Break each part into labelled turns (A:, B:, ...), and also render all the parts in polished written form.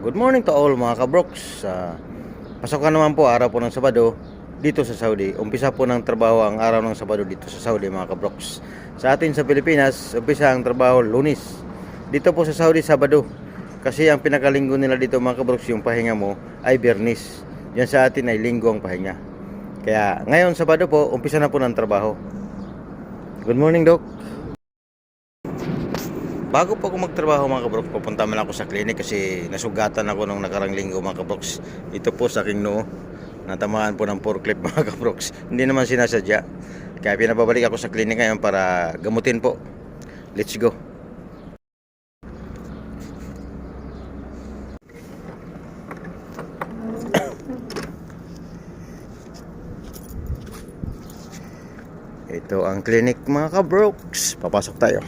A: Good morning to all mga kabroks. Pasok ka naman po araw po ng Sabado dito sa Saudi. Umpisa po ng trabaho ang araw ng Sabado dito sa Saudi mga kabroks. Sa atin sa Pilipinas, umpisa ang trabaho Lunes. Dito po sa Saudi, Sabado. Kasi ang pinakalinggo nila dito mga kabroks, yung pahinga mo ay Biyernes. Yan sa atin ay linggo ang pahinga. Kaya ngayon Sabado po, umpisa na po ng trabaho. Good morning, Doc. Bago po ako magtrabaho mga kabroks, pupunta man ako sa clinic kasi nasugatan ako nung nakarang linggo mga kabroks. Ito po sa aking noo, natamaan po ng forklift mga kabroks. Hindi naman sinasadya. Kaya pinababalik ako sa clinic ngayon para gamutin po. Let's go. Ito ang clinic mga kabroks. Papasok tayo.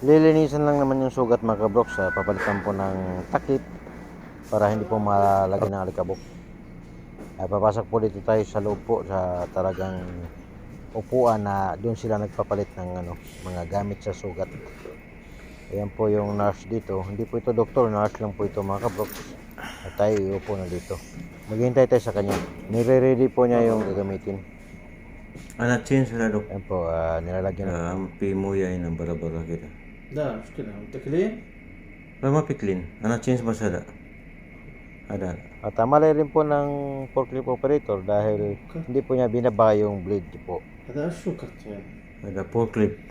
A: Lilinisan lang naman yung sugat mga kabroks. Papalitan po ng takip para hindi po malagyan ng alikabok. Papasok po dito tayo sa loob po sa talagang upuan na doon sila nagpapalit ng mga gamit sa sugat. Ayan po yung nurse dito. Hindi po ito doktor, nurse lang po ito mga kabroks. At tayo iupo na dito. Maghihintay tayo sa kanya. Nire-ready po niya yung gagamitin.
B: Ana change na dok.
A: Ayan po, nilalagyan na.
B: Ampi mo yay ng bara-bara kita.
C: لا مشكلة انت كلين
B: Ma piklin. Ana change ba sada? Ada.
A: At mali rin po ng forklift operator dahil hindi po niya binaba yung blade po.
C: هذا شو كرت يعني
B: Ada forklift.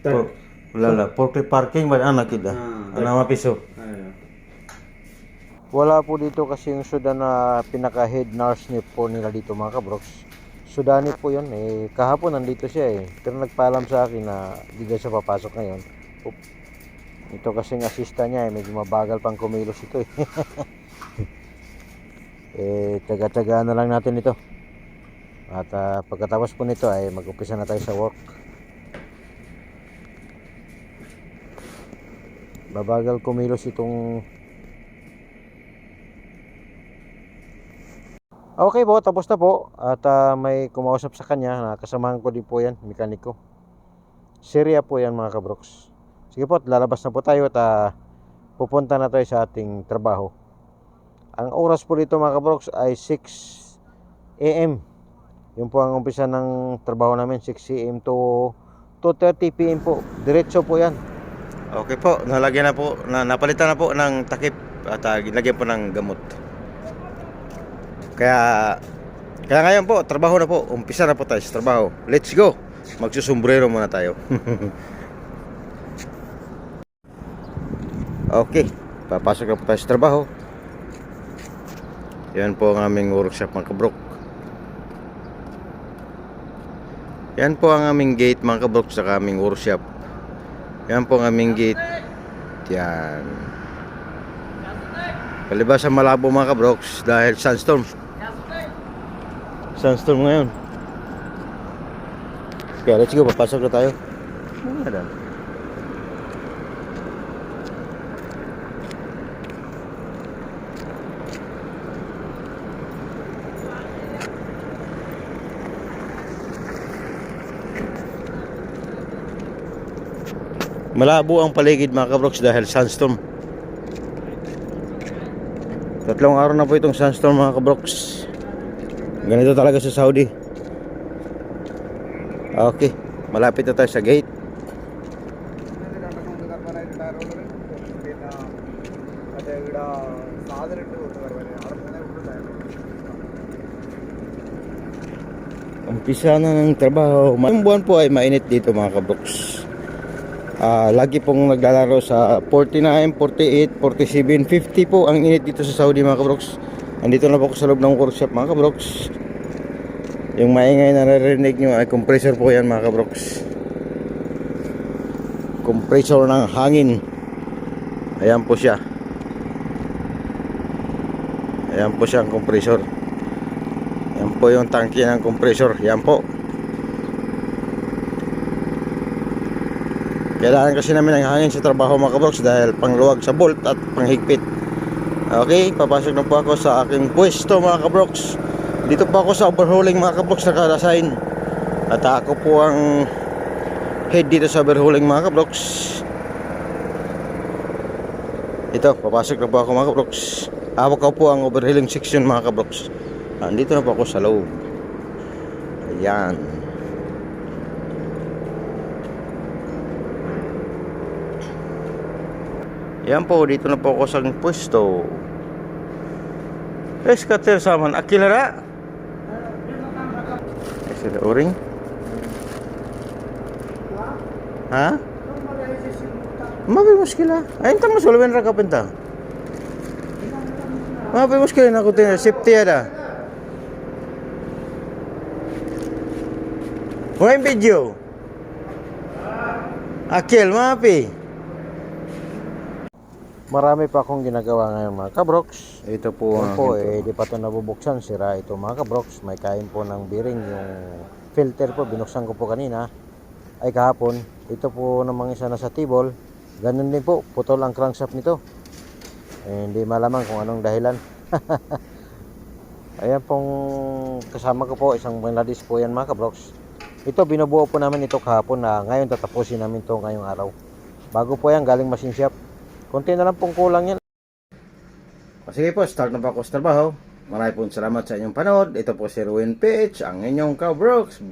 C: طيب
B: Wala forklift parking ba anak kita. Ana mapiso.
C: ايوه
A: Wala po dito kasi yung Sudan na pinaka-head nurse ni po nila dito mga kabroks. Sudani po yun. Kahapon nandito siya Pero nagpaalam sa akin na hindi daw siya papasok ngayon. Ito kasing assistant niya medyo mabagal pang kumilos ito Taga-tagaan na lang natin ito. At pagkatapos po nito ay mag-umpisa na tayo sa work. Babagal kumilos itong. Okay po, tapos na po. At may kumausap sa kanya na kasamahan ko din po yan, mekaniko. Syria po yan mga kabroks. Sige po, lalabas na po tayo at pupunta na tayo sa ating trabaho. Ang oras po dito mga kabroks ay 6 AM. Yun po ang umpisa ng trabaho namin, 6 AM to 2:30 PM po. Diretso po yan. Okay po, nalagyan na po, napalitan na po ng takip at lagyan po ng gamot. Kaya ngayon po, trabaho na po. Umpisa na po tayo sa trabaho. Let's go. Magsusumbrero muna tayo. Okay, papasok na po tayo sa trabaho. Yan po ang aming workshop mga kabrok. Yan po ang aming gate mga kabrok sa aming workshop. Yan po ang aming gate. Yan. Palibasa malabo mga kabroks dahil sandstorm. Sandstorm ngayon. Kaya let's go, papasok na tayo. Malabo ang paligid mga kabroks dahil sandstorm. Tatlong araw na po itong sandstorm mga kabroks. Ganito talaga sa Saudi. Okay, malapit na tayo sa gate. Umpisa na ng trabaho. Ngayong buwan po ay mainit dito mga kabroks. Lagi pong naglalaro sa 49, 48, 47, 50 po ang init dito sa Saudi mga kabroks. Andito na po ako sa loob ng workshop mga kabroks. Yung maingay na naririnig nyo ay compressor po yan mga kabroks. Compressor ng hangin. Ayan po siya. Ayan po siya ang compressor. Ayan po yung tangke ng compressor. Ayan po. Kailangan kasi namin ng hangin sa trabaho mga kabroks dahil pangluwag sa bolt at panghigpit. Okay, papasok na po ako sa aking pwesto mga kabroks. Dito po ako sa overhauling mga kabroks, naka-assign. At ako po ang head dito sa overhauling mga kabroks. Ito, papasok na po ako mga kabroks. Hawak ko po ang overhauling section mga kabroks. Andito na po ako sa loob. Ayan. Yan po, dito na po ako sa pwesto. Eskater saman, akilara. Sila uring. Ha? Mabi muskila. Ayun ta mas wala ra kapenta. Mabi muskila na ko tin safety ada. Hoy video. Akil mapi. Marami pa akong ginagawa ngayon mga kabroks. Ito po di pa ito nabubuksan. Sira ito mga kabroks. May kain po ng bearing. Yung filter po, binuksan ko po kanina. Ay kahapon. Ito po namang isa na sa tibol. Ganun din po, putol ang crankshaft nito. Hindi malaman kung anong dahilan. Ayan pong kasama ko po. Isang Bangladesh po yan mga kabroks. Ito, binubuo po namin ito kahapon na ngayon tatapusin namin ito ngayong araw. Bago po yan, galing machine shop. Konti na lang pong kulang yan. Sige po, start na po ako sa trabaho. Maraming po salamat sa inyong panood. Ito po si Ruin PH, ang inyong kabroks.